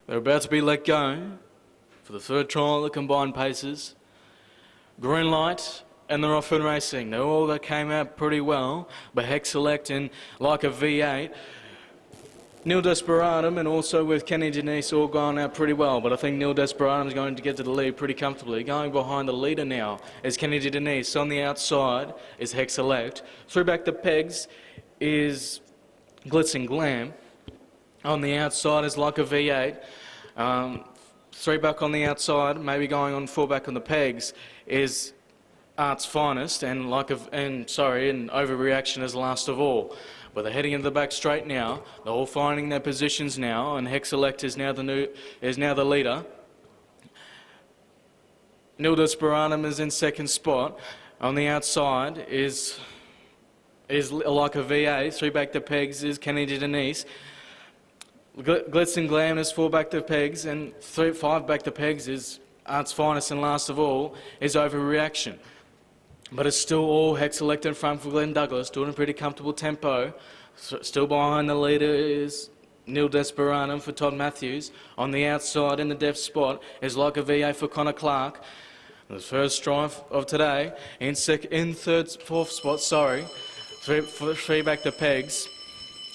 They're about to be let go for the third trial of the combined paces. Green light, and they're off and racing. They all that came out pretty well, but Select and like a V8, Nil Desperatum and also with Kenny Denise all gone out pretty well, but I think Nil Desperatum is going to get to the lead pretty comfortably. Going behind the leader now is Kenny Denise. On the outside is Select. Through back the pegs is Glitz and Glam. On the outside is like a V8. Three back on the outside, maybe going on four back on the pegs, is Art's Finest and Overreaction is last of all. But they're heading into the back straight now. They're all finding their positions now, and Select is now the leader. Nil Desperatum is in second spot. On the outside is like a V8. Three back to pegs is Kenny Denise. Glitz and Glam is four back to pegs, and five back to pegs is Art's Finest, and last of all is Overreaction. But it's still all Select in front for Glenn Douglas, doing a pretty comfortable tempo. Still behind the leader is Nil Desperatum for Todd Matthews. On the outside in the depth spot is like a V8 for Connor Clark. The first drive of today. Fourth spot, three back to pegs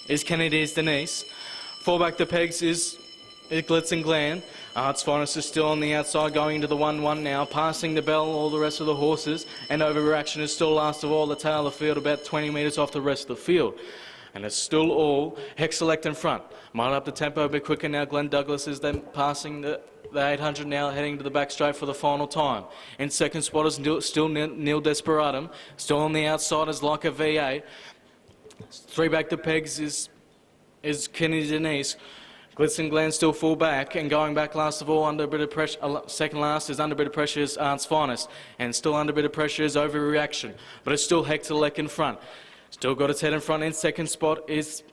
is Kenny Denise. Four back to pegs is Glitz and Glam. Art's Finest is still on the outside, going into the 1-1 now, passing the bell, all the rest of the horses, and Overreaction is still last of all, the tail of the field, about 20 metres off the rest of the field. And it's still all Select in front. Might up the tempo a bit quicker now. Glenn Douglas is then passing the 800 now, heading to the back straight for the final time. In second spot is still Nil Desperatum. Still on the outside is like a V8. Three back to pegs is Kenny Denise. Glitz and Glam still full back, and going back last of all under a bit of pressure. Second last is under a bit of pressure is Art's Finest, and still under a bit of pressure is Overreaction. But it's still Select in front. Still got its head in front. In second spot is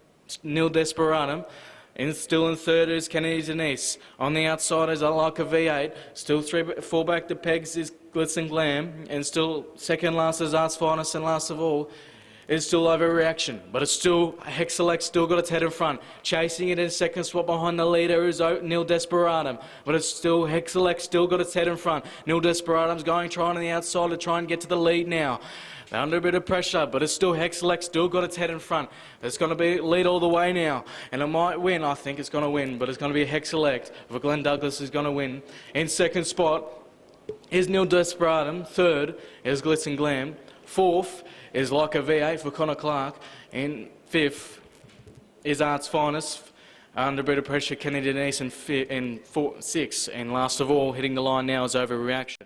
Nil Desperatum. And still in third is Kenny Denise. On the outside is like a V8. Still four back to pegs is Glitz and Glam, and still second last is Art's Finest, and last of all is still Overreaction, but it's still Select still got its head in front. Chasing it in second spot behind the leader is Nil Desperatum, but it's still Select still got its head in front. Nil Desperatum's trying on the outside to try and get to the lead now. They're under a bit of pressure, but it's still Select still got its head in front. It's going to be lead all the way now, and it might win. I think it's going to win, but it's going to be Select. If Glenn Douglas is going to win. In second spot is Nil Desperatum. Third is Glitz and Glam. Fourth is like a V8 for Connor Clark, and fifth is Art's Finest, under a bit of pressure Kenny Denise, and sixth, and last of all hitting the line now is Overreaction.